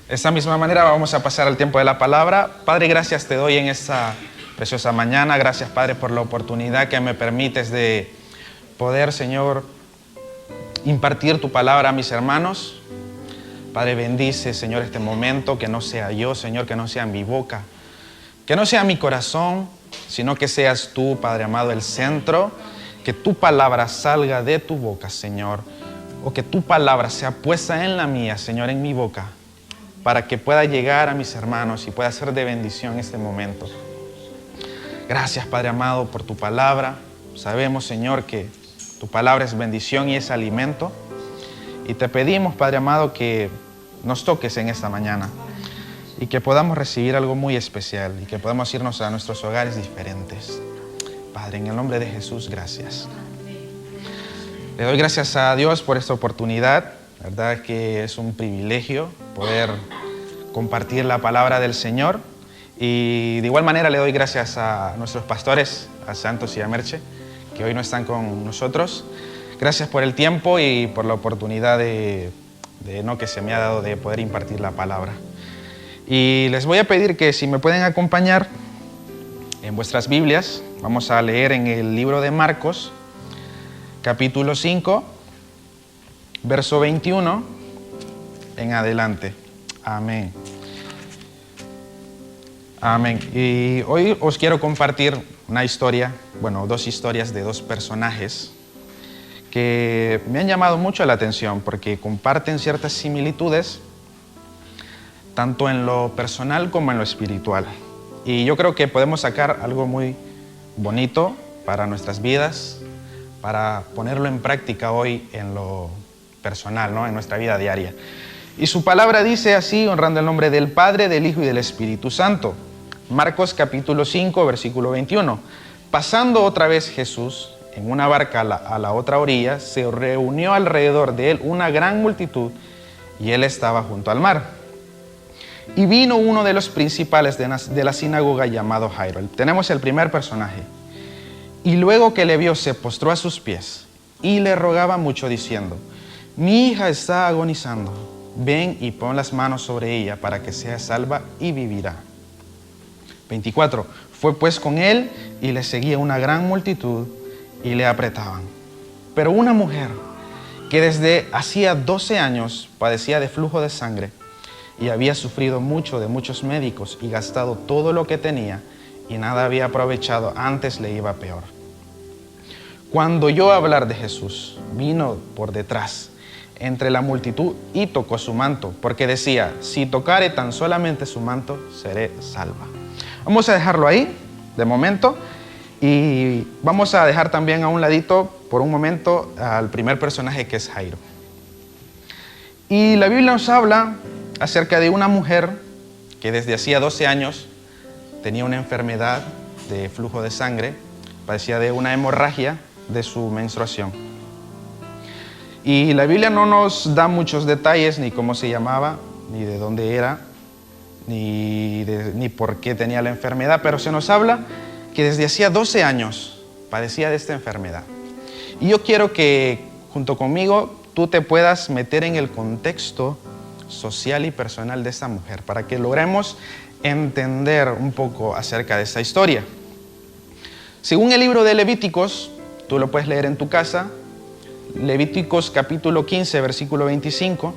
De esta misma manera vamos a pasar al tiempo de la palabra. Padre, gracias te doy en esta preciosa mañana. Gracias, Padre, por la oportunidad que me permites de poder, Señor, impartir tu palabra a mis hermanos. Padre, bendice, Señor, este momento, que no sea yo, Señor, que no sea mi boca, que no sea mi corazón, sino que seas tú, Padre amado, el centro, que tu palabra salga de tu boca, Señor, o que tu palabra sea puesta en la mía, Señor, en mi boca, para que pueda llegar a mis hermanos y pueda ser de bendición en este momento. Gracias, Padre amado, por tu palabra. Sabemos, Señor, que tu palabra es bendición y es alimento. Y te pedimos, Padre amado, que nos toques en esta mañana y que podamos recibir algo muy especial y que podamos irnos a nuestros hogares diferentes. Padre, en el nombre de Jesús, gracias. Le doy gracias a Dios por esta oportunidad. La verdad que es un privilegio poder compartir la palabra del Señor. Y de igual manera le doy gracias a nuestros pastores, a Santos y a Merche, que hoy no están con nosotros. Gracias por el tiempo y por la oportunidad que se me ha dado de poder impartir la palabra. Y les voy a pedir que si me pueden acompañar en vuestras Biblias, vamos a leer en el libro de Marcos, capítulo 5, verso 21 en adelante. Amén. Amén. Y hoy os quiero compartir una historia, dos historias de dos personajes que me han llamado mucho la atención porque comparten ciertas similitudes tanto en lo personal como en lo espiritual. Y yo creo que podemos sacar algo muy bonito para nuestras vidas, para ponerlo en práctica hoy en lo personal, ¿no? En nuestra vida diaria. Y su palabra dice así, honrando el nombre del Padre, del Hijo y del Espíritu Santo. Marcos capítulo 5, versículo 21. Pasando otra vez Jesús en una barca a la otra orilla, se reunió alrededor de él una gran multitud y él estaba junto al mar. Y vino uno de los principales de la sinagoga llamado Jairo. Tenemos el primer personaje. Y luego que le vio, se postró a sus pies y le rogaba mucho diciendo: mi hija está agonizando, ven y pon las manos sobre ella para que sea salva y vivirá. 24. Fue pues con él y le seguía una gran multitud y le apretaban. Pero una mujer que desde hacía 12 años padecía de flujo de sangre y había sufrido mucho de muchos médicos y gastado todo lo que tenía y nada había aprovechado, antes le iba peor. Cuando oyó hablar de Jesús, vino por detrás entre la multitud y tocó su manto, porque decía: si tocare tan solamente su manto, seré salva. Vamos a dejarlo ahí de momento y vamos a dejar también a un ladito por un momento al primer personaje, que es Jairo. Y la Biblia nos habla acerca de una mujer que desde hacía 12 años tenía una enfermedad de flujo de sangre, padecía de una hemorragia de su menstruación. Y la Biblia no nos da muchos detalles, ni cómo se llamaba, ni de dónde era, ni por qué tenía la enfermedad, pero se nos habla que desde hacía 12 años padecía de esta enfermedad. Y yo quiero que junto conmigo tú te puedas meter en el contexto social y personal de esta mujer, para que logremos entender un poco acerca de esta historia. Según el libro de Levíticos, tú lo puedes leer en tu casa, Levíticos capítulo 15, versículo 25,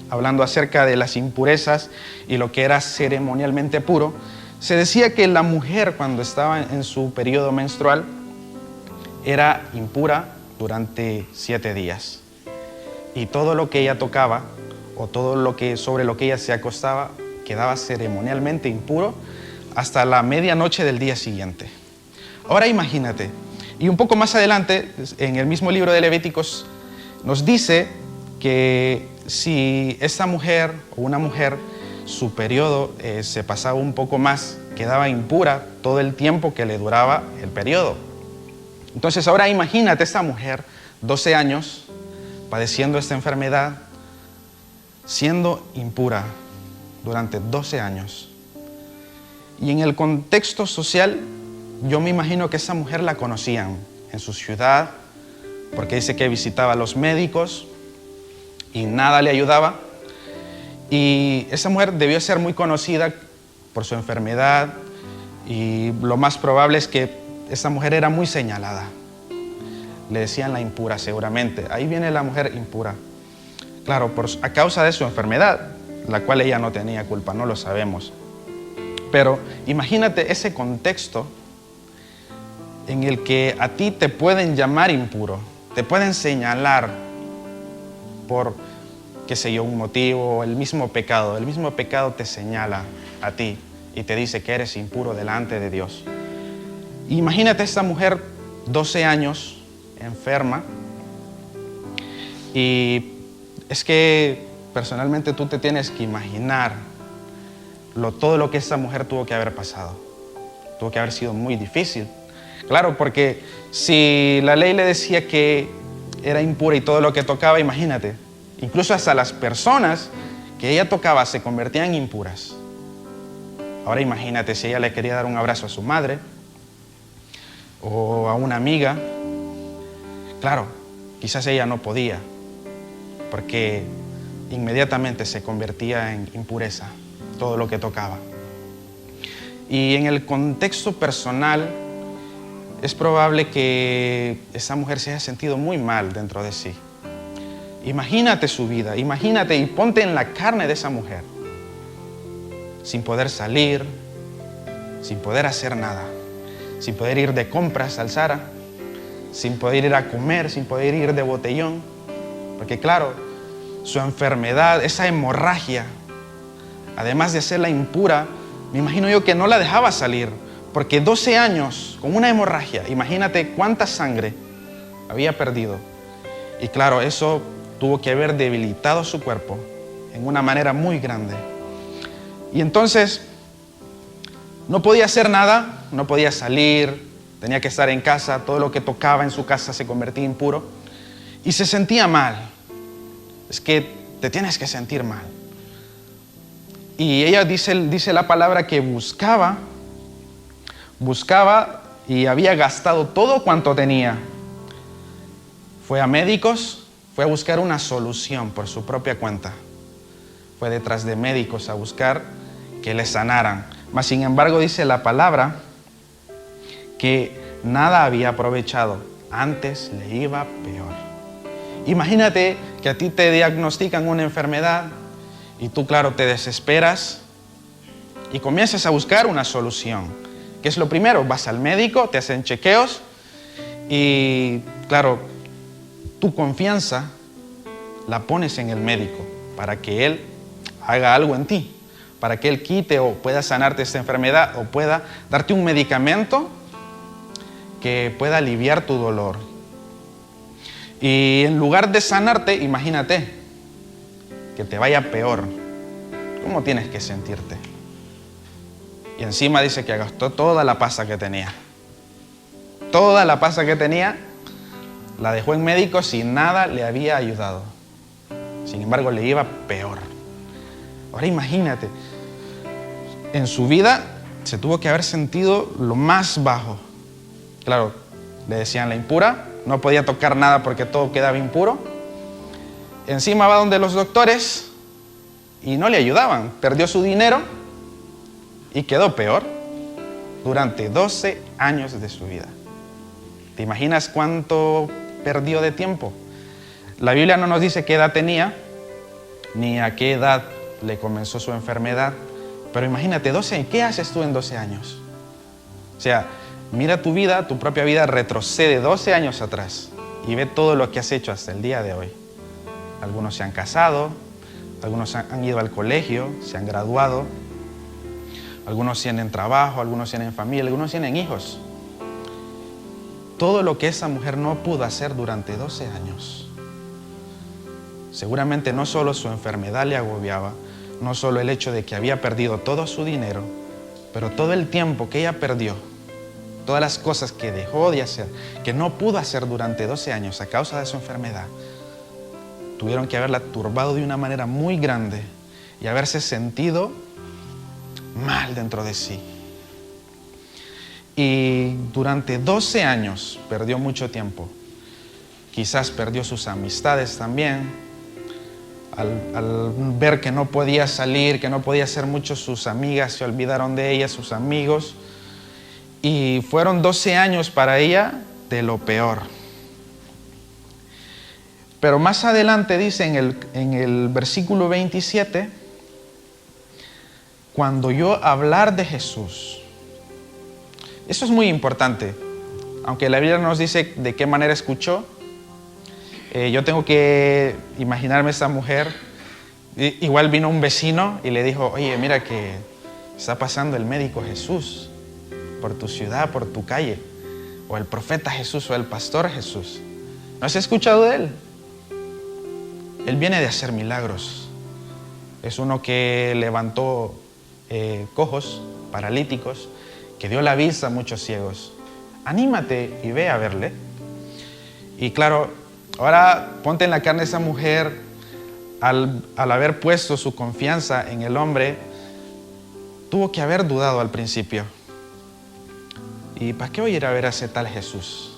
hablando acerca de las impurezas y lo que era ceremonialmente puro, se decía que la mujer, cuando estaba en su periodo menstrual, era impura durante 7 días. Y todo lo que ella tocaba, o sobre lo que ella se acostaba, quedaba ceremonialmente impuro hasta la medianoche del día siguiente. Ahora imagínate, y un poco más adelante, en el mismo libro de Levíticos, nos dice que si esta mujer o una mujer, su periodo se pasaba un poco más, quedaba impura todo el tiempo que le duraba el periodo. Entonces ahora imagínate esta mujer, 12 años, padeciendo esta enfermedad, siendo impura durante 12 años. Y en el contexto social, yo me imagino que esa mujer la conocían en su ciudad, porque dice que visitaba a los médicos y nada le ayudaba. Y esa mujer debió ser muy conocida por su enfermedad y lo más probable es que esa mujer era muy señalada. Le decían la impura seguramente. Ahí viene la mujer impura. Claro, a causa de su enfermedad, la cual ella no tenía culpa, no lo sabemos. Pero imagínate ese contexto en el que a ti te pueden llamar impuro, te pueden señalar por, qué sé yo, un motivo, el mismo pecado te señala a ti y te dice que eres impuro delante de Dios. Imagínate esta mujer, 12 años, enferma, y es que personalmente tú te tienes que imaginar todo lo que esa mujer tuvo que haber pasado. Tuvo que haber sido muy difícil. Claro, porque si la ley le decía que era impura y todo lo que tocaba, imagínate, incluso hasta las personas que ella tocaba se convertían impuras. Ahora imagínate si ella le quería dar un abrazo a su madre o a una amiga. Claro, quizás ella no podía, porque inmediatamente se convertía en impureza todo lo que tocaba. Y en el contexto personal, es probable que esa mujer se haya sentido muy mal dentro de sí. Imagínate su vida, imagínate y ponte en la carne de esa mujer, sin poder salir, sin poder hacer nada, sin poder ir de compras al Zara, sin poder ir a comer, sin poder ir de botellón, porque claro, su enfermedad, esa hemorragia, además de hacerla impura, me imagino yo que no la dejaba salir, porque 12 años con una hemorragia, imagínate cuánta sangre había perdido. Y claro, eso tuvo que haber debilitado su cuerpo en una manera muy grande. Y entonces no podía hacer nada, no podía salir, tenía que estar en casa, todo lo que tocaba en su casa se convertía impuro. Y se sentía mal. Es que te tienes que sentir mal. Y ella dice la palabra que buscaba y había gastado todo cuanto tenía. Fue a médicos, fue a buscar una solución por su propia cuenta. Fue detrás de médicos a buscar que le sanaran. Mas sin embargo dice la palabra que nada había aprovechado, antes le iba peor. Imagínate que a ti te diagnostican una enfermedad y tú, claro, te desesperas y comienzas a buscar una solución. ¿Qué es lo primero? Vas al médico, te hacen chequeos y, claro, tu confianza la pones en el médico para que él haga algo en ti, para que él quite o pueda sanarte esta enfermedad o pueda darte un medicamento que pueda aliviar tu dolor. Y en lugar de sanarte, imagínate que te vaya peor. ¿Cómo tienes que sentirte? Y encima dice que gastó toda la pasta que tenía. Toda la pasta que tenía la dejó en médicos y nada le había ayudado. Sin embargo, le iba peor. Ahora imagínate, en su vida se tuvo que haber sentido lo más bajo. Claro, le decían la impura, no podía tocar nada porque todo quedaba impuro. Encima va donde los doctores y no le ayudaban. Perdió su dinero y quedó peor durante 12 años de su vida. ¿Te imaginas cuánto perdió de tiempo? La Biblia no nos dice qué edad tenía, ni a qué edad le comenzó su enfermedad. Pero imagínate, 12 años, ¿qué haces tú en 12 años? O sea, mira tu vida, tu propia vida, retrocede 12 años atrás y ve todo lo que has hecho hasta el día de hoy. Algunos se han casado, algunos han ido al colegio, se han graduado, algunos tienen trabajo, algunos tienen familia, algunos tienen hijos. Todo lo que esa mujer no pudo hacer durante 12 años. Seguramente no solo su enfermedad le agobiaba, no solo el hecho de que había perdido todo su dinero, pero todo el tiempo que ella perdió, todas las cosas que dejó de hacer, que no pudo hacer durante 12 años a causa de su enfermedad, tuvieron que haberla turbado de una manera muy grande y haberse sentido mal dentro de sí. Y durante 12 años perdió mucho tiempo. Quizás perdió sus amistades también. al ver que no podía salir, que no podía hacer mucho, sus amigas se olvidaron de ella, sus amigos. Y fueron 12 años para ella de lo peor. Pero más adelante dice en el versículo 27, cuando yo hablar de Jesús. Eso es muy importante. Aunque la Biblia no nos dice de qué manera escuchó, yo tengo que imaginarme a esa mujer. Igual vino un vecino y le dijo, oye, mira que está pasando el médico Jesús por tu ciudad, por tu calle. O el profeta Jesús o el pastor Jesús. ¿No has escuchado de él? Él viene de hacer milagros. Es uno que levantó cojos, paralíticos, que dio la vista a muchos ciegos. Anímate y ve a verle. Y claro, ahora ponte en la carne de esa mujer, al haber puesto su confianza en el hombre, tuvo que haber dudado al principio. ¿Y para qué voy a ir a ver a ese tal Jesús?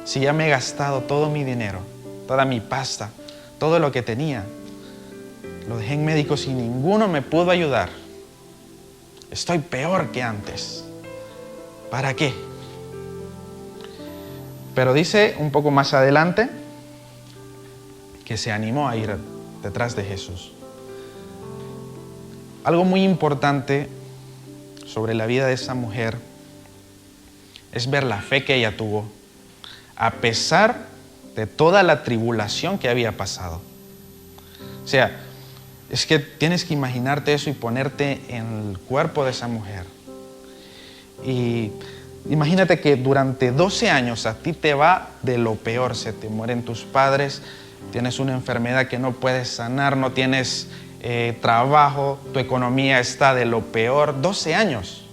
Si ya me he gastado todo mi dinero, toda mi pasta, todo lo que tenía. Lo dejé en médicos y ninguno me pudo ayudar. Estoy peor que antes. ¿Para qué? Pero dice un poco más adelante que se animó a ir detrás de Jesús. Algo muy importante sobre la vida de esa mujer es ver la fe que ella tuvo, a pesar de toda la tribulación que había pasado. O sea, es que tienes que imaginarte eso y ponerte en el cuerpo de esa mujer. Y imagínate que durante 12 años a ti te va de lo peor. Se te mueren tus padres, tienes una enfermedad que no puedes sanar, no tienes trabajo, tu economía está de lo peor. 12 años.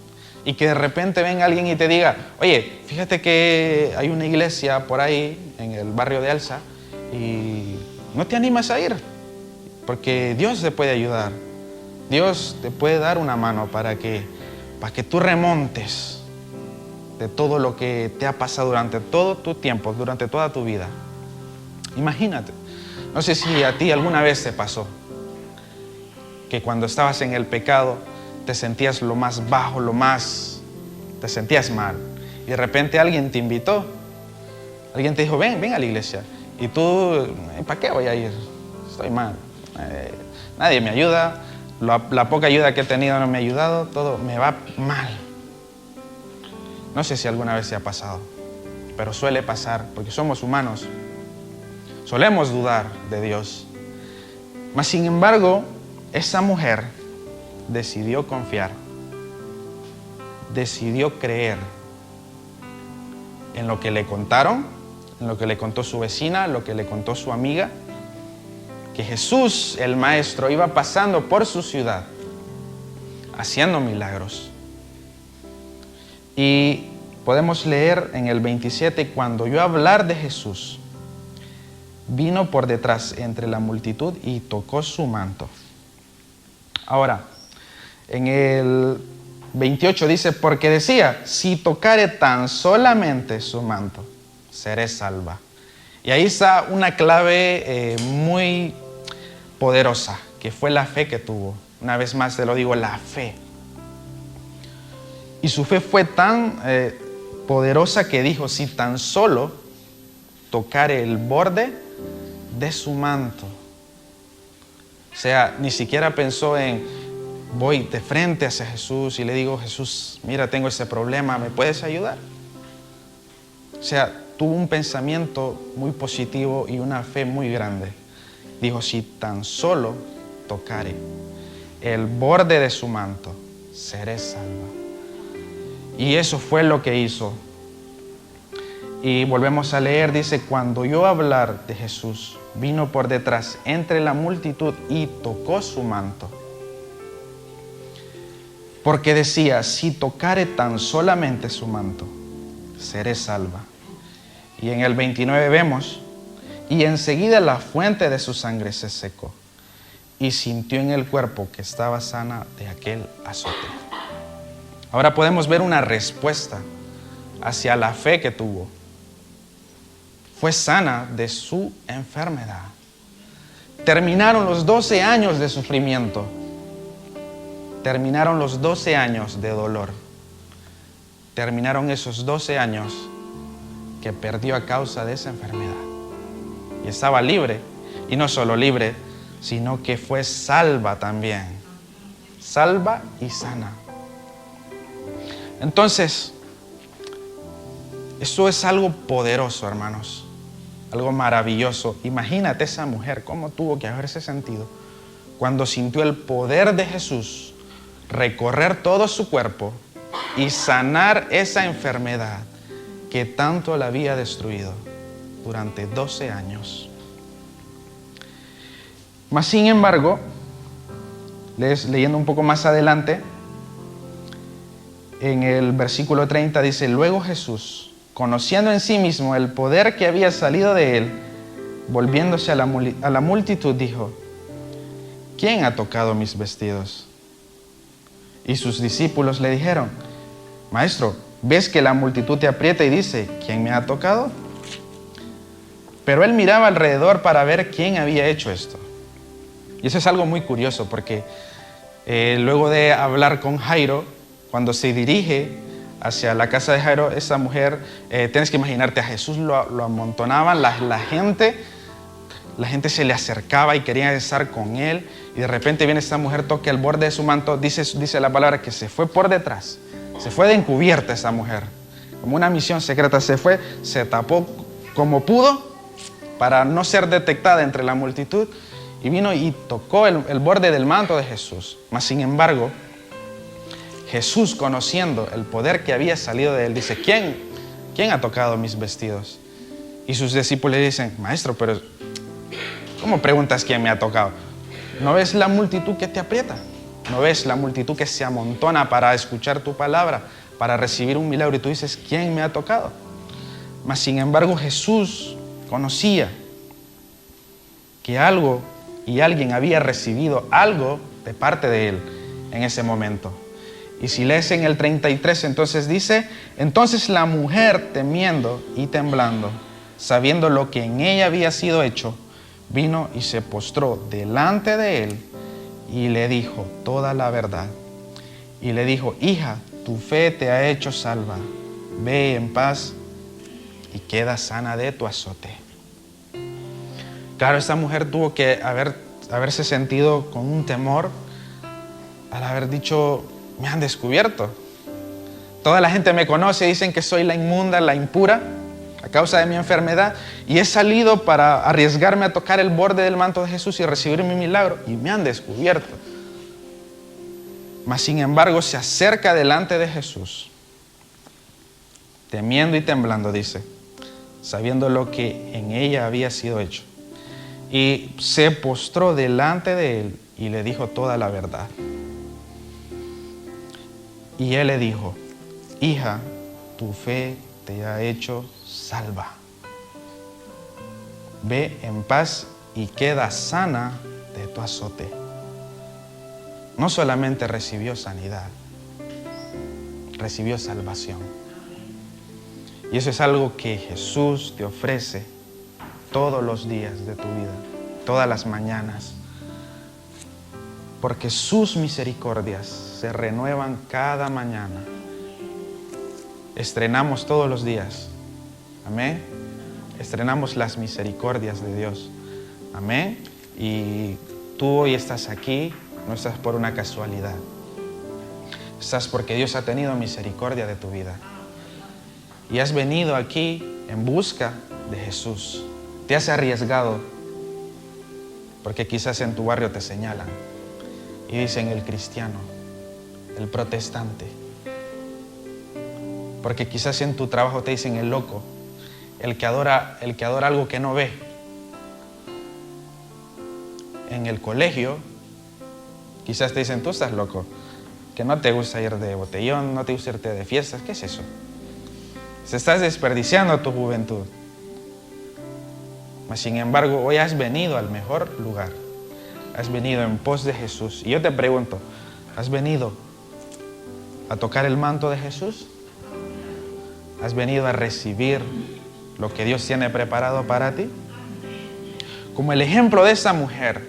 Y que de repente venga alguien y te diga, oye, fíjate que hay una iglesia por ahí en el barrio de Alza y no te animas a ir, porque Dios te puede ayudar. Dios te puede dar una mano para que tú remontes de todo lo que te ha pasado durante todo tu tiempo, durante toda tu vida. Imagínate. No sé si a ti alguna vez te pasó que cuando estabas en el pecado te sentías lo más bajo, te sentías mal. Y de repente alguien te invitó, alguien te dijo, ven a la iglesia. Y tú, ¿para qué voy a ir? Estoy mal. Nadie me ayuda, la poca ayuda que he tenido no me ha ayudado, todo me va mal. No sé si alguna vez te ha pasado, pero suele pasar, porque somos humanos. Solemos dudar de Dios. Mas sin embargo, esa mujer decidió confiar, decidió creer en lo que le contaron, en lo que le contó su vecina, lo que le contó su amiga, que Jesús, el Maestro, iba pasando por su ciudad, haciendo milagros. Y podemos leer en el 27, cuando oyó hablar de Jesús, vino por detrás entre la multitud y tocó su manto. Ahora, en el 28 dice, porque decía, si tocare tan solamente su manto, seré salva. Y ahí está una clave muy poderosa, que fue la fe que tuvo. Una vez más te lo digo, la fe. Y su fe fue tan poderosa que dijo, si tan solo tocare el borde de su manto. O sea, ni siquiera pensó en, voy de frente hacia Jesús y le digo, Jesús, mira, tengo ese problema, ¿me puedes ayudar? O sea, tuvo un pensamiento muy positivo y una fe muy grande. Dijo, si tan solo tocare el borde de su manto, seré salva. Y eso fue lo que hizo. Y volvemos a leer, dice, cuando oyó hablar de Jesús, vino por detrás entre la multitud y tocó su manto. Porque decía, si tocare tan solamente su manto, seré salva. Y en el 29 vemos, y enseguida la fuente de su sangre se secó, y sintió en el cuerpo que estaba sana de aquel azote. Ahora podemos ver una respuesta hacia la fe que tuvo. Fue sana de su enfermedad. terminaron los 12 años de sufrimiento. Terminaron los 12 años de dolor. Terminaron esos 12 años que perdió a causa de esa enfermedad. Y estaba libre. Y no solo libre, sino que fue salva también. Salva y sana. Entonces, eso es algo poderoso, hermanos. Algo maravilloso. Imagínate esa mujer, cómo tuvo que haberse sentido cuando sintió el poder de Jesús recorrer todo su cuerpo y sanar esa enfermedad que tanto la había destruido durante 12 años. Mas, sin embargo, leyendo un poco más adelante, en el versículo 30 dice: luego Jesús, conociendo en sí mismo el poder que había salido de él, volviéndose a la multitud, dijo: ¿quién ha tocado mis vestidos? Y sus discípulos le dijeron: Maestro, ¿ves que la multitud te aprieta y dice: ¿quién me ha tocado? Pero él miraba alrededor para ver quién había hecho esto. Y eso es algo muy curioso porque luego de hablar con Jairo, cuando se dirige hacia la casa de Jairo, esa mujer, tienes que imaginarte, a Jesús lo amontonaban, la gente se le acercaba y quería estar con él, y de repente viene esta mujer, toca el borde de su manto, dice la palabra que se fue por detrás, se fue de encubierta esa mujer, como una misión secreta, se tapó como pudo para no ser detectada entre la multitud, y vino y tocó el borde del manto de Jesús. Mas, sin embargo, Jesús, conociendo el poder que había salido de él, dice: ¿Quién ha tocado mis vestidos? Y sus discípulos le dicen: Maestro, pero ¿cómo preguntas quién me ha tocado? ¿No ves la multitud que te aprieta? ¿No ves la multitud que se amontona para escuchar tu palabra, para recibir un milagro? Y tú dices: ¿quién me ha tocado? Mas, sin embargo, Jesús conocía que algo y alguien había recibido algo de parte de él en ese momento. Y si lees en el 33, entonces dice: entonces la mujer, temiendo y temblando, sabiendo lo que en ella había sido hecho, vino y se postró delante de él y le dijo toda la verdad. Y le dijo: hija, tu fe te ha hecho salva, ve en paz y queda sana de tu azote. Claro, esta mujer tuvo que haberse sentido con un temor al haber dicho: me han descubierto. Toda la gente me conoce, dicen que soy la inmunda, la impura, a causa de mi enfermedad, y he salido para arriesgarme a tocar el borde del manto de Jesús y recibir mi milagro, y me han descubierto. Mas, sin embargo, se acerca delante de Jesús, temiendo y temblando, dice, sabiendo lo que en ella había sido hecho. Y se postró delante de él y le dijo toda la verdad. Y él le dijo: hija, tu fe te ha hecho salva. Ve en paz y queda sana de tu azote. No solamente recibió sanidad, recibió salvación. Y eso es algo que Jesús te ofrece todos los días de tu vida, todas las mañanas. Porque sus misericordias se renuevan cada mañana. Estrenamos todos los días. Amén. Estrenamos las misericordias de Dios. Amén. Y tú hoy estás aquí, no estás por una casualidad. Estás porque Dios ha tenido misericordia de tu vida. Y has venido aquí en busca de Jesús. Te has arriesgado porque quizás en tu barrio te señalan y dicen: el cristiano, el protestante. Porque quizás en tu trabajo te dicen: el loco, el que adora algo que no ve. En el colegio quizás te dicen: tú estás loco, que no te gusta ir de botellón, no te gusta irte de fiestas. ¿Qué es eso? Se estás desperdiciando tu juventud. Mas, sin embargo, hoy has venido al mejor lugar. Has venido en pos de Jesús. Y yo te pregunto: ¿has venido a tocar el manto de Jesús? ¿Has venido a recibir lo que Dios tiene preparado para ti? como el ejemplo de esa mujer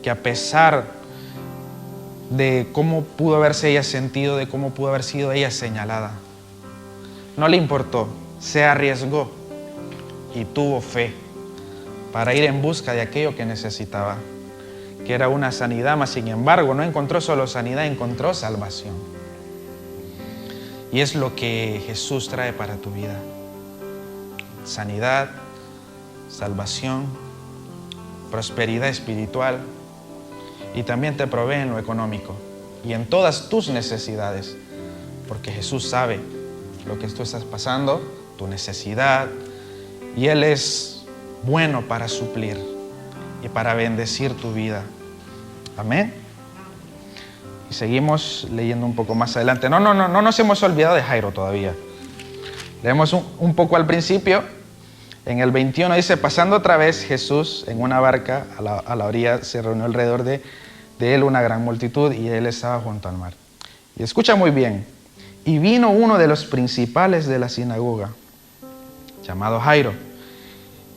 que a pesar de cómo pudo haberse ella sentido, de cómo pudo haber sido ella señalada, no le importó, se arriesgó y tuvo fe para ir en busca de aquello que necesitaba, que era una sanidad, mas sin embargo no encontró solo sanidad, encontró salvación. Y es lo que Jesús trae para tu vida: sanidad, salvación, prosperidad espiritual, y también te provee en lo económico y en todas tus necesidades, porque Jesús sabe lo que tú estás pasando, tu necesidad, y Él es bueno para suplir y para bendecir tu vida. Amén. Y seguimos leyendo un poco más adelante. No nos hemos olvidado de Jairo todavía. Leemos un poco al principio. En el 21 dice: pasando otra vez Jesús en una barca a la orilla, se reunió alrededor de él una gran multitud, y él estaba junto al mar. Y escucha muy bien: y vino uno de los principales de la sinagoga, llamado Jairo,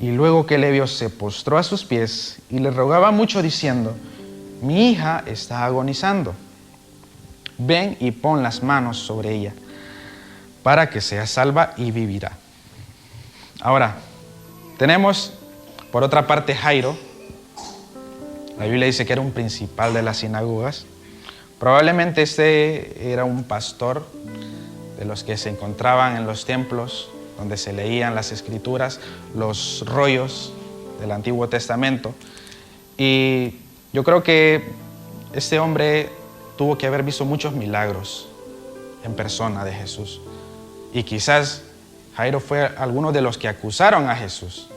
y luego que le vio, se postró a sus pies y le rogaba mucho, diciendo: mi hija está agonizando. Ven y pon las manos sobre ella, para que sea salva y vivirá. Ahora, tenemos por otra parte Jairo. La Biblia dice que era un principal de las sinagogas. Probablemente este era un pastor de los que se encontraban en los templos donde se leían las escrituras, los rollos del Antiguo Testamento. Y yo creo que este hombre tuvo que haber visto muchos milagros en persona de Jesús. Y quizás Jairo fue alguno de los que acusaron a Jesús,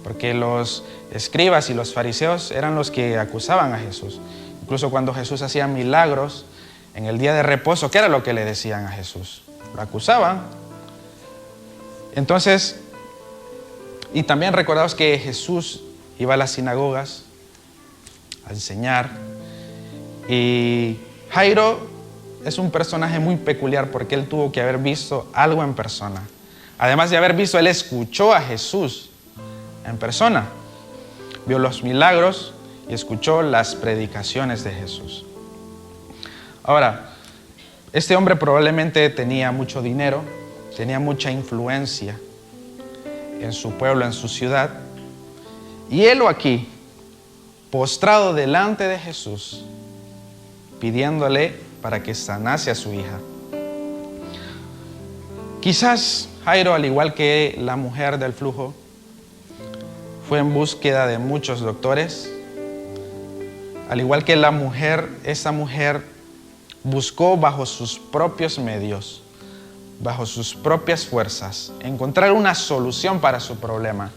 porque los escribas y los fariseos eran los que acusaban a Jesús. Incluso cuando Jesús hacía milagros en el día de reposo, ¿qué era lo que le decían a Jesús? Lo acusaban. Entonces, y también recordaos que Jesús iba a las sinagogas a enseñar, y Jairo es un personaje muy peculiar porque él tuvo que haber visto algo en persona. Además de haber visto, él escuchó a Jesús en persona. Vio los milagros y escuchó las predicaciones de Jesús. Ahora, este hombre probablemente tenía mucho dinero, tenía mucha influencia en su pueblo, en su ciudad. Y él aquí, postrado delante de Jesús, pidiéndole para que sanase a su hija. Quizás Jairo, al igual que la mujer del flujo, fue en búsqueda de muchos doctores. Al igual que la mujer, esa mujer buscó bajo sus propios medios, bajo sus propias fuerzas, encontrar una solución para su problema,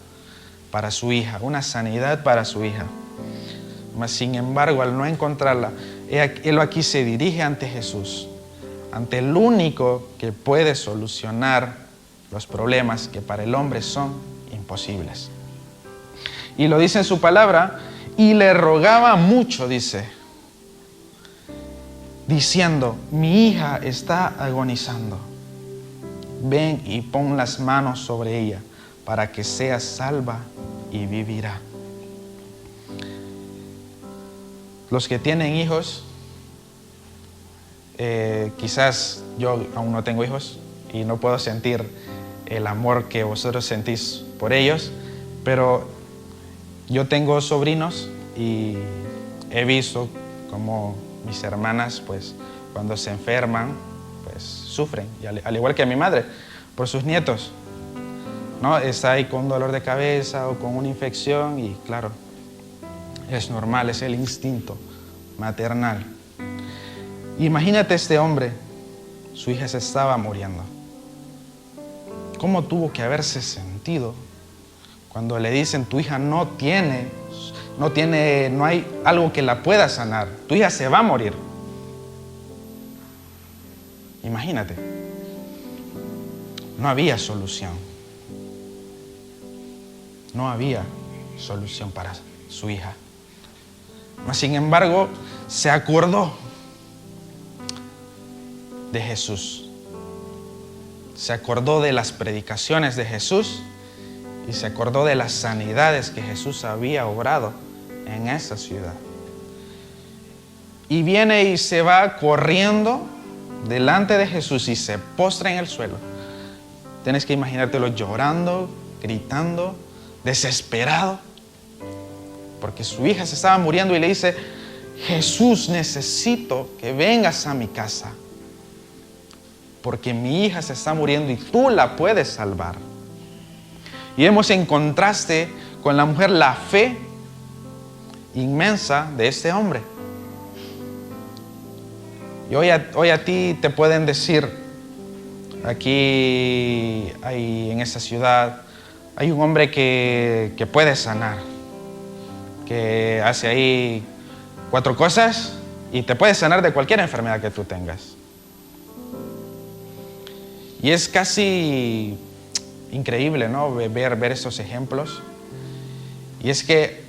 para su hija, una sanidad para su hija. Mas sin embargo, al no encontrarla, él aquí se dirige ante Jesús, ante el único que puede solucionar los problemas que para el hombre son imposibles. Y lo dice en su palabra: y le rogaba mucho, dice, diciendo: mi hija está agonizando. Ven y pon las manos sobre ella, para que sea salva y vivirá. Los que tienen hijos, quizás yo aún no tengo hijos y no puedo sentir el amor que vosotros sentís por ellos, pero yo tengo sobrinos y he visto cómo mis hermanas, pues, cuando se enferman, pues sufren, y al igual que mi madre, por sus nietos, ¿no? Está ahí con dolor de cabeza o con una infección, y claro, es normal, es el instinto maternal. Imagínate este hombre, su hija se estaba muriendo. ¿Cómo tuvo que haberse sentido cuando le dicen: tu hija no hay algo que la pueda sanar, tu hija se va a morir? Imagínate. No había solución. No había solución para su hija. Mas sin embargo, se acordó de Jesús. Se acordó de las predicaciones de Jesús y se acordó de las sanidades que Jesús había obrado en esa ciudad. Y viene y se va corriendo delante de Jesús y se postra en el suelo. Tienes que imaginártelo llorando, gritando, desesperado, porque su hija se estaba muriendo y le dice: Jesús, necesito que vengas a mi casa, porque mi hija se está muriendo y tú la puedes salvar. Y vemos en contraste con la mujer la fe inmensa de este hombre. Y hoy a ti te pueden decir, aquí en esta ciudad, hay un hombre que puede sanar, que hace ahí 4 cosas y te puede sanar de cualquier enfermedad que tú tengas. Y es casi increíble, ¿no? Ver estos ejemplos. Y es que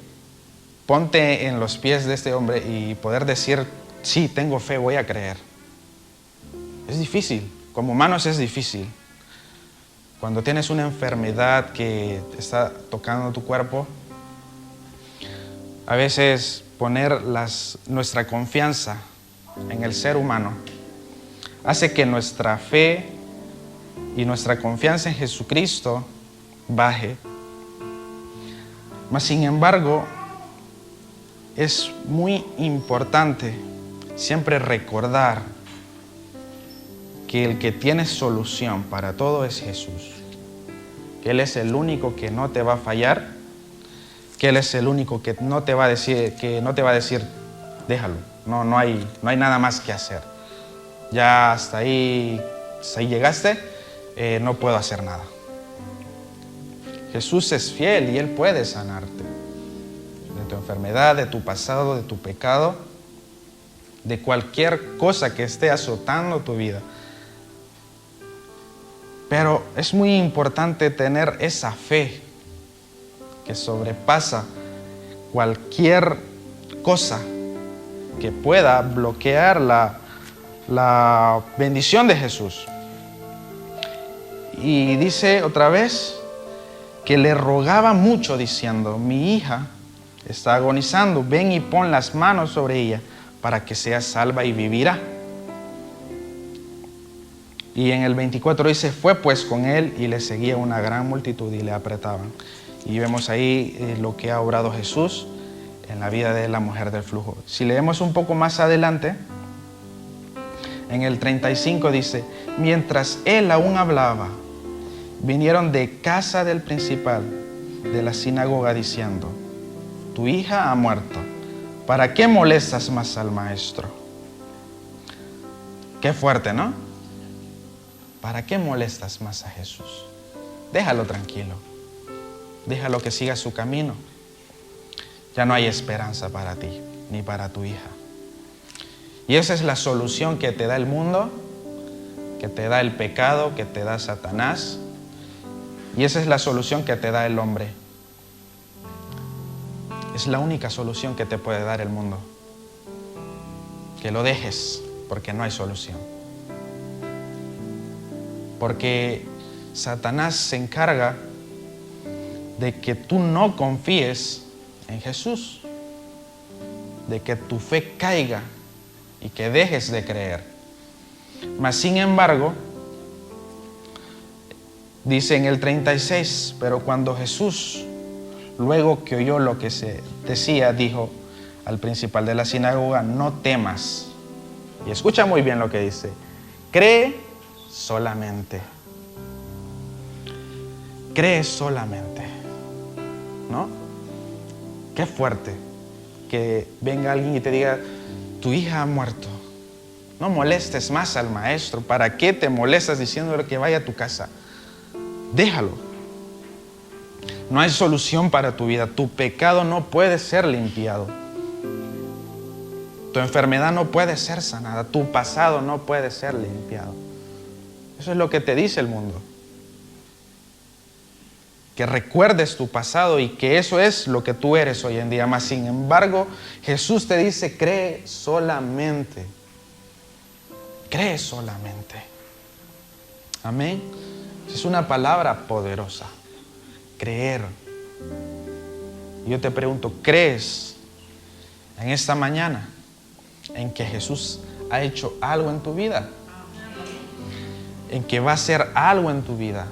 ponte en los pies de este hombre y poder decir: sí, tengo fe, voy a creer. Es difícil, como humanos es difícil. Cuando tienes una enfermedad que está tocando tu cuerpo, a veces poner nuestra confianza en el ser humano hace que nuestra fe y nuestra confianza en Jesucristo baje. Mas, sin embargo, es muy importante siempre recordar que el que tiene solución para todo es Jesús. Que Él es el único que no te va a fallar, que Él es el único que no te va a decir, déjalo, no hay nada más que hacer. Ya hasta ahí llegaste, no puedo hacer nada. Jesús es fiel y Él puede sanarte de tu enfermedad, de tu pasado, de tu pecado, de cualquier cosa que esté azotando tu vida. Pero es muy importante tener esa fe que sobrepasa cualquier cosa que pueda bloquear la bendición de Jesús. Y dice otra vez que le rogaba mucho diciendo: mi hija está agonizando, ven y pon las manos sobre ella para que sea salva y vivirá. Y en el 24 dice: fue pues con él y le seguía una gran multitud y le apretaban. Y vemos ahí lo que ha obrado Jesús en la vida de la mujer del flujo. Si leemos un poco más adelante, en el 35 dice: mientras él aún hablaba, vinieron de casa del principal de la sinagoga diciendo: tu hija ha muerto, ¿para qué molestas más al maestro? Qué fuerte, ¿no? ¿Para qué molestas más a Jesús? Déjalo tranquilo. Déjalo que siga su camino. Ya no hay esperanza para ti, ni para tu hija. Y esa es la solución que te da el mundo, que te da el pecado, que te da Satanás. Y esa es la solución que te da el hombre. Es la única solución que te puede dar el mundo. Que lo dejes, porque no hay solución. Porque Satanás se encarga de que tú no confíes en Jesús, de que tu fe caiga y que dejes de creer. Mas, sin embargo, dice en el 36, pero cuando Jesús, luego que oyó lo que se decía, dijo al principal de la sinagoga: no temas. Y escucha muy bien lo que dice: cree solamente. Cree solamente. ¿No? Qué fuerte que venga alguien y te diga: tu hija ha muerto. No molestes más al maestro. ¿Para qué te molestas diciéndole que vaya a tu casa? Déjalo. No hay solución para tu vida. Tu pecado no puede ser limpiado. Tu enfermedad no puede ser sanada. Tu pasado no puede ser limpiado. Eso es lo que te dice el mundo. Que recuerdes tu pasado y que eso es lo que tú eres hoy en día. Mas, sin embargo, Jesús te dice: cree solamente. Cree solamente. Amén. Es una palabra poderosa. creer. Y yo te pregunto, ¿crees en esta mañana en que Jesús ha hecho algo en tu vida? En que va a hacer algo en tu vida.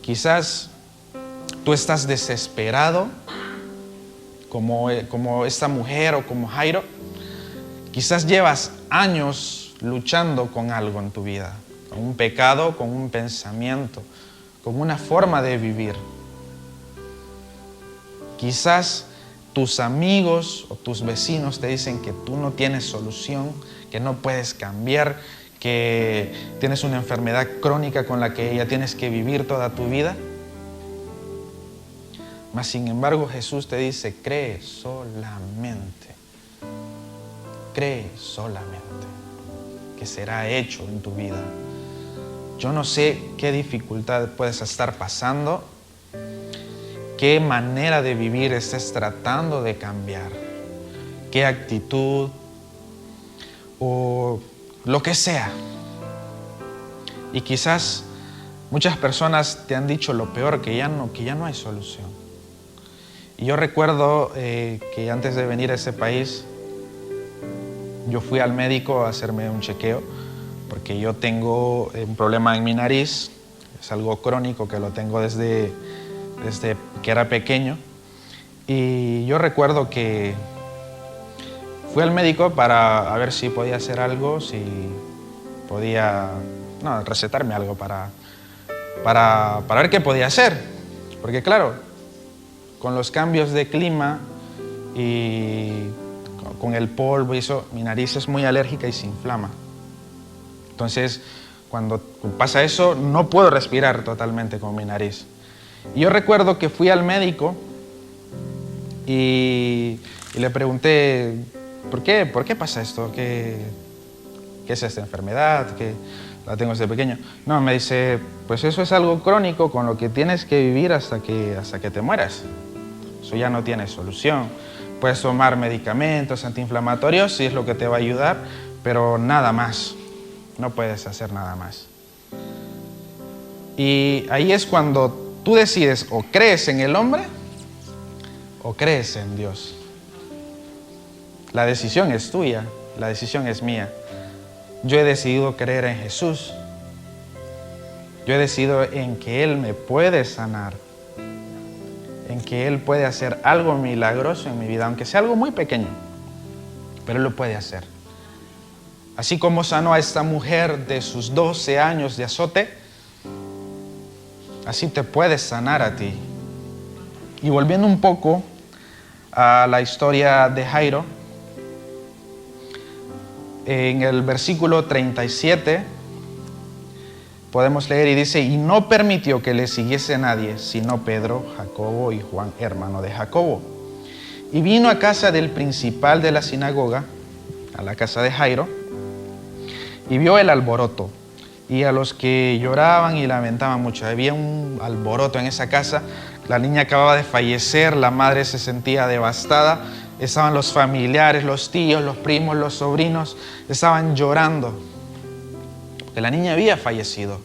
Quizás tú estás desesperado como esta mujer o como Jairo. Quizás llevas años luchando con algo en tu vida, con un pecado, con un pensamiento, con una forma de vivir. Quizás tus amigos o tus vecinos te dicen que tú no tienes solución, que no puedes cambiar, que tienes una enfermedad crónica con la que ya tienes que vivir toda tu vida. Mas sin embargo Jesús te dice, cree solamente. Cree solamente que será hecho en tu vida. Yo no sé qué dificultad puedes estar pasando, qué manera de vivir estés tratando de cambiar, qué actitud o lo que sea. Y quizás muchas personas te han dicho lo peor, que ya no hay solución. Y yo recuerdo que antes de venir a ese país, yo fui al médico a hacerme un chequeo, porque yo tengo un problema en mi nariz, es algo crónico que lo tengo desde que era pequeño. Y yo recuerdo que fui al médico para ver si podía hacer algo, si podía recetarme algo para ver qué podía hacer. Porque claro, con los cambios de clima y con el polvo y eso, mi nariz es muy alérgica y se inflama. Entonces, cuando pasa eso, no puedo respirar totalmente con mi nariz. Y yo recuerdo que fui al médico y le pregunté, ¿por qué pasa esto? ¿Qué es esta enfermedad? ¿Qué la tengo desde pequeño? No, me dice, pues eso es algo crónico con lo que tienes que vivir hasta que te mueras. Eso ya no tiene solución. Puedes tomar medicamentos antiinflamatorios, si es lo que te va a ayudar, pero nada más. No puedes hacer nada más. Y ahí es cuando tú decides o crees en el hombre o crees en Dios. La decisión es tuya, la decisión es mía. Yo he decidido creer en Jesús. Yo he decidido en que Él me puede sanar, en que Él puede hacer algo milagroso en mi vida, aunque sea algo muy pequeño, pero Él lo puede hacer. Así como sanó a esta mujer de sus 12 años de azote, así te puedes sanar a ti. Y volviendo un poco a la historia de Jairo, en el versículo 37 podemos leer y dice, y no permitió que le siguiese nadie, sino Pedro, Jacobo y Juan, hermano de Jacobo. Y vino a casa del principal de la sinagoga, a la casa de Jairo, y vio el alboroto, y a los que lloraban y lamentaban mucho. Había un alboroto en esa casa. La niña acababa de fallecer, la madre se sentía devastada. Estaban los familiares, los tíos, los primos, los sobrinos, estaban llorando, porque la niña había fallecido.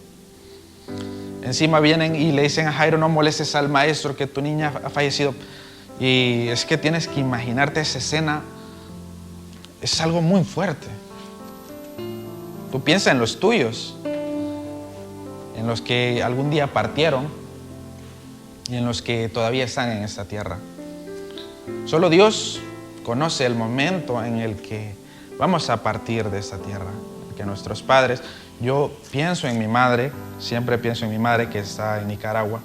Encima vienen y le dicen a Jairo, no molestes al maestro, que tu niña ha fallecido. Y es que tienes que imaginarte esa escena, es algo muy fuerte. Tú piensa en los tuyos, en los que algún día partieron y en los que todavía están en esta tierra. Solo Dios conoce el momento en el que vamos a partir de esta tierra, que nuestros padres, yo pienso en mi madre, siempre pienso en mi madre que está en Nicaragua,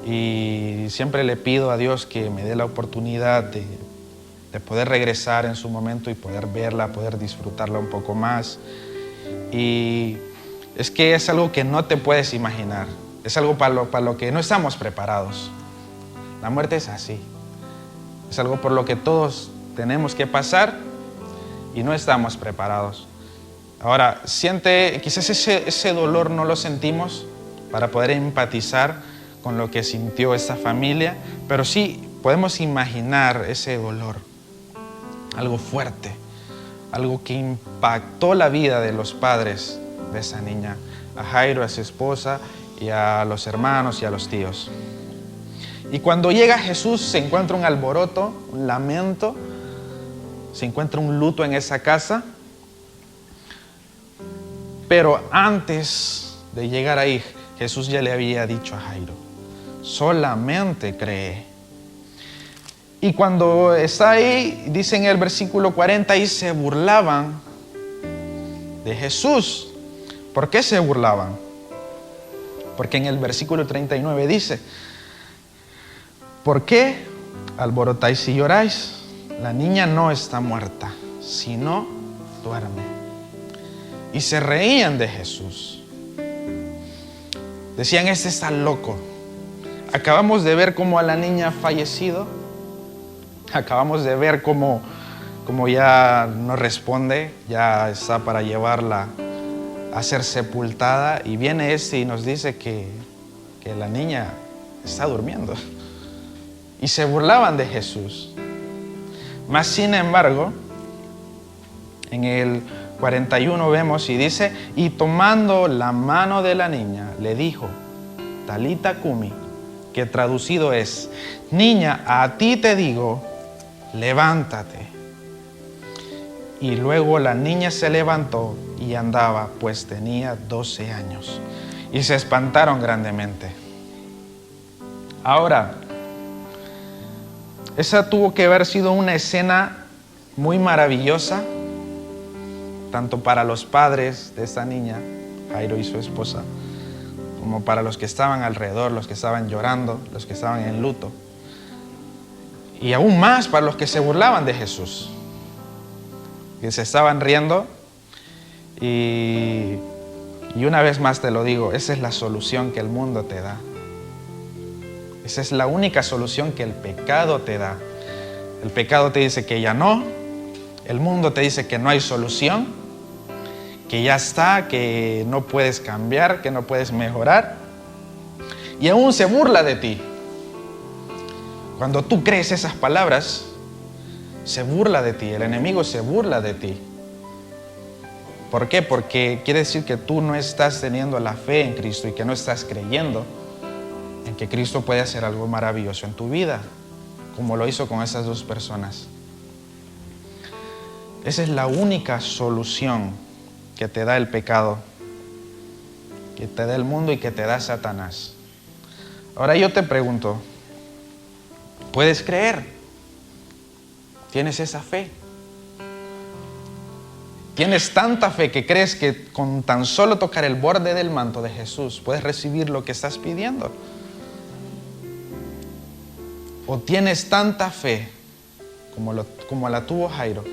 y siempre le pido a Dios que me dé la oportunidad de poder regresar en su momento y poder verla, poder disfrutarla un poco más. Y es que es algo que no te puedes imaginar, es algo para lo que no estamos preparados. La muerte es así, es algo por lo que todos tenemos que pasar y no estamos preparados. Ahora, quizás ese dolor no lo sentimos para poder empatizar con lo que sintió esta familia, pero sí podemos imaginar ese dolor, algo fuerte, algo que impactó la vida de los padres de esa niña, a Jairo, a su esposa y a los hermanos y a los tíos. Y cuando llega Jesús se encuentra un alboroto, un lamento, se encuentra un luto en esa casa. Pero antes de llegar ahí, Jesús ya le había dicho a Jairo, solamente cree. Y cuando está ahí, dice en el versículo 40, y se burlaban de Jesús. ¿Por qué se burlaban? Porque en el versículo 39 dice, ¿por qué alborotáis y lloráis? La niña no está muerta, sino duerme. Y se reían de Jesús. Decían, este está loco. Acabamos de ver cómo a la niña ha fallecido. Acabamos de ver cómo ya no responde, ya está para llevarla a ser sepultada. Y viene este y nos dice que la niña está durmiendo. Y se burlaban de Jesús. Mas sin embargo, en el 41 vemos y dice, y tomando la mano de la niña, le dijo, Talita Cumi, que traducido es, niña, a ti te digo, levántate. Y luego la niña se levantó y andaba, pues tenía 12 años. Y se espantaron grandemente. Ahora, esa tuvo que haber sido una escena muy maravillosa, tanto para los padres de esta niña, Jairo y su esposa, como para los que estaban alrededor, los que estaban llorando, los que estaban en luto. Y aún más para los que se burlaban de Jesús, que se estaban riendo. Y una vez más te lo digo, esa es la solución que el mundo te da. Esa es la única solución que el pecado te da. El pecado te dice que ya no, el mundo te dice que no hay solución, que ya está, que no puedes cambiar, que no puedes mejorar. Y aún se burla de ti. Cuando tú crees esas palabras, se burla de ti, el enemigo se burla de ti. ¿Por qué? Porque quiere decir que tú no estás teniendo la fe en Cristo y que no estás creyendo en que Cristo puede hacer algo maravilloso en tu vida, como lo hizo con esas dos personas. Esa es la única solución que te da el pecado, que te da el mundo y que te da Satanás. Ahora yo te pregunto, ¿puedes creer? ¿Tienes esa fe? ¿Tienes tanta fe que crees que con tan solo tocar el borde del manto de Jesús puedes recibir lo que estás pidiendo? ¿O tienes tanta fe como la tuvo Jairo,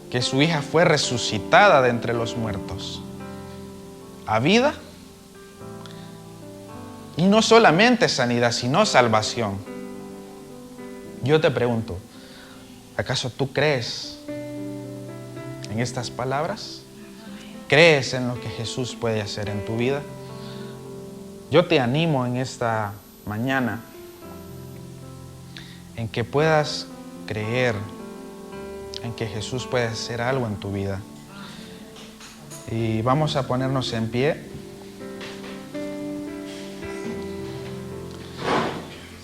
que su hija fue resucitada de entre los muertos a vida? Y no solamente sanidad, sino salvación. Yo te pregunto, ¿acaso tú crees en estas palabras? ¿Crees en lo que Jesús puede hacer en tu vida? Yo te animo en esta mañana en que puedas creer en que Jesús puede hacer algo en tu vida. Y vamos a ponernos en pie.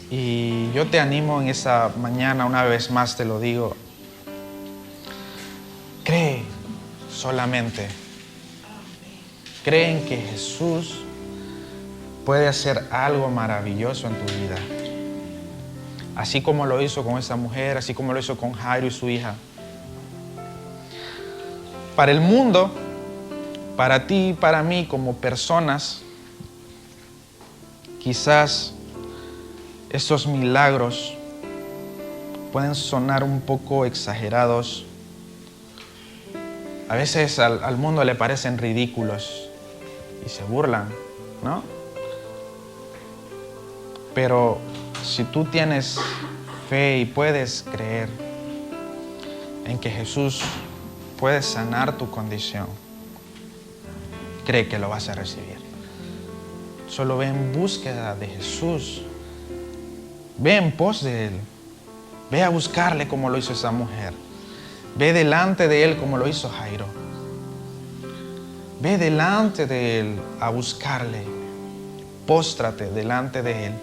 Y yo te animo en esa mañana, una vez más te lo digo, cree solamente. Cree en que Jesús puede hacer algo maravilloso en tu vida. Así como lo hizo con esa mujer, así como lo hizo con Jairo y su hija. Para el mundo, para ti y para mí como personas, quizás estos milagros pueden sonar un poco exagerados. A veces al mundo le parecen ridículos y se burlan, ¿no? Pero si tú tienes fe y puedes creer en que Jesús puede sanar tu condición, cree que lo vas a recibir. Solo ve en búsqueda de Jesús. Ve en pos de Él. Ve a buscarle como lo hizo esa mujer. Ve delante de Él como lo hizo Jairo. Ve delante de Él a buscarle. póstrate delante de Él,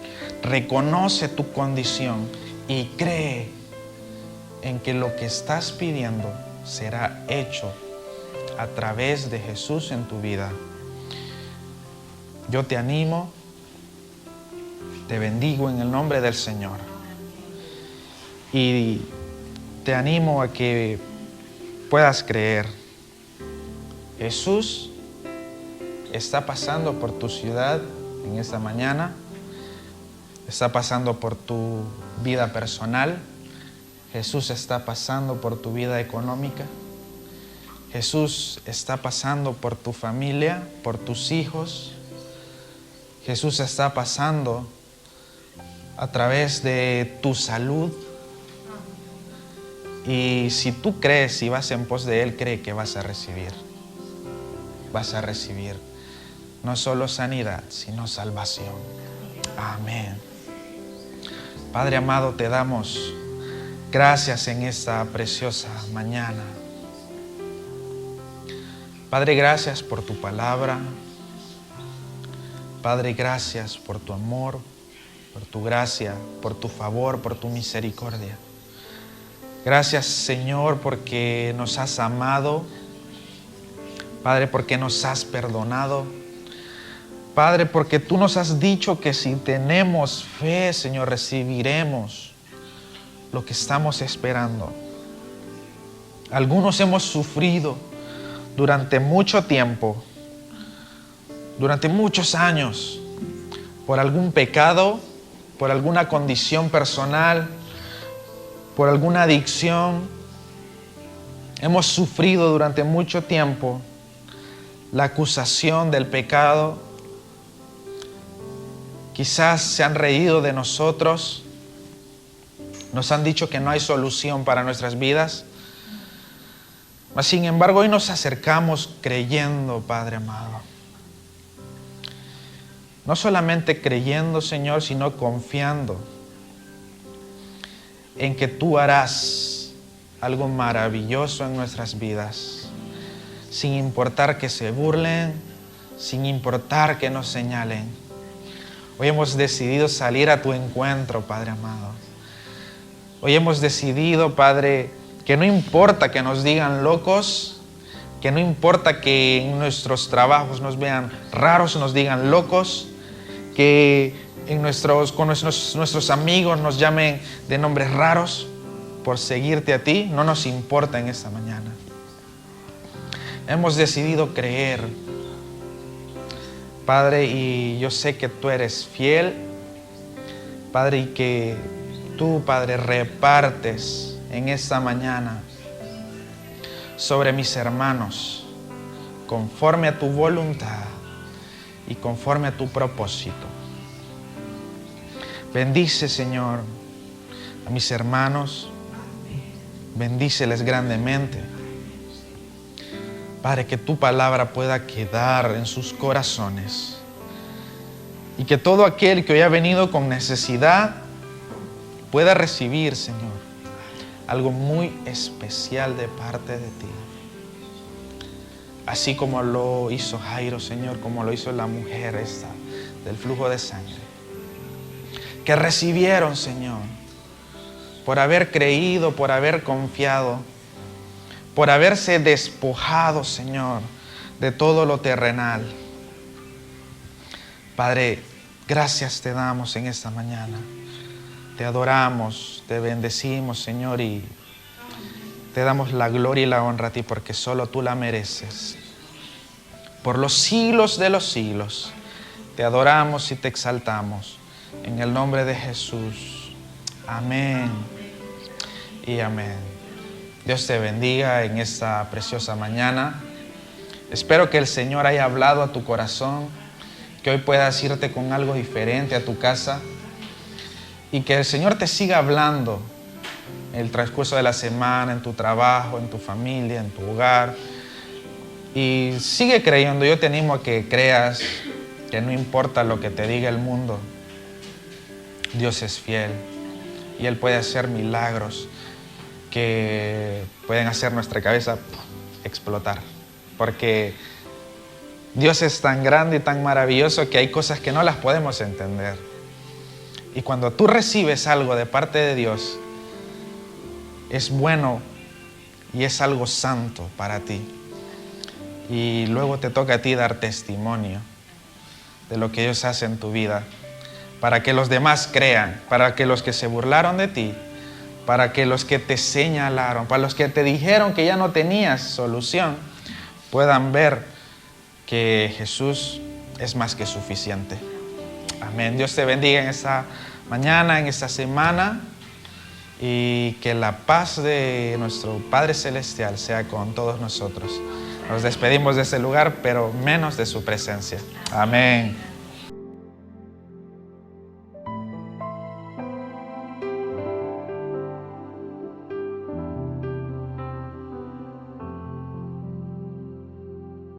reconoce tu condición y cree en que lo que estás pidiendo será hecho a través de Jesús en tu vida. Yo te animo, te bendigo en el nombre del Señor y te animo a que puedas creer. Jesús está pasando por tu ciudad en esta mañana, está pasando por tu vida personal, Jesús está pasando por tu vida económica, Jesús está pasando por tu familia, por tus hijos, Jesús está pasando a través de tu salud. Y si tú crees y vas en pos de Él, cree que vas a recibir. Vas a recibir no solo sanidad, sino salvación. Amén. Padre amado, te damos gracias en esta preciosa mañana. Padre, gracias por tu palabra. Padre, gracias por tu amor, por tu gracia, por tu favor, por tu misericordia. Gracias, Señor, porque nos has amado. Padre, porque nos has perdonado. Padre, porque tú nos has dicho que si tenemos fe, Señor, recibiremos lo que estamos esperando. Algunos hemos sufrido durante mucho tiempo, durante muchos años, por algún pecado, por alguna condición personal, por alguna adicción. Hemos sufrido durante mucho tiempo la acusación del pecado. Quizás se han reído de nosotros, nos han dicho que no hay solución para nuestras vidas. Mas, sin embargo, hoy nos acercamos creyendo, Padre amado. No solamente creyendo, Señor, sino confiando en que tú harás algo maravilloso en nuestras vidas, sin importar que se burlen, sin importar que nos señalen. Hoy hemos decidido salir a tu encuentro, Padre amado. Hoy hemos decidido, Padre, que no importa que nos digan locos, que no importa que en nuestros trabajos nos vean raros, nos digan locos, que con nuestros amigos nos llamen de nombres raros por seguirte a ti, no nos importa en esta mañana. Hemos decidido creer, Padre, y yo sé que tú eres fiel, Padre, y que tú, Padre, repartes en esta mañana sobre mis hermanos conforme a tu voluntad y conforme a tu propósito. Bendice, Señor, a mis hermanos, bendíceles grandemente. Padre, que tu palabra pueda quedar en sus corazones y que todo aquel que hoy ha venido con necesidad pueda recibir, Señor, algo muy especial de parte de ti. Así como lo hizo Jairo, Señor, como lo hizo la mujer esta del flujo de sangre. Que recibieron, Señor, por haber creído, por haber confiado, por haberse despojado, Señor, de todo lo terrenal. Padre, gracias te damos en esta mañana. Te adoramos, te bendecimos, Señor, y te damos la gloria y la honra a ti porque solo tú la mereces. Por los siglos de los siglos, te adoramos y te exaltamos. En el nombre de Jesús. Amén y amén. Dios te bendiga en esta preciosa mañana. Espero que el Señor haya hablado a tu corazón, que hoy puedas irte con algo diferente a tu casa y que el Señor te siga hablando en el transcurso de la semana, en tu trabajo, en tu familia, en tu hogar. Y sigue creyendo. Yo te animo a que creas que no importa lo que te diga el mundo, Dios es fiel y Él puede hacer milagros que pueden hacer nuestra cabeza explotar. Porque Dios es tan grande y tan maravilloso que hay cosas que no las podemos entender. Y cuando tú recibes algo de parte de Dios, es bueno y es algo santo para ti. Y luego te toca a ti dar testimonio de lo que Dios hace en tu vida, para que los demás crean, para que los que se burlaron de ti, para que los que te señalaron, para los que te dijeron que ya no tenías solución, puedan ver que Jesús es más que suficiente. Amén. Dios te bendiga en esta mañana, en esta semana, y que la paz de nuestro Padre Celestial sea con todos nosotros. Nos despedimos de este lugar, pero menos de su presencia. Amén.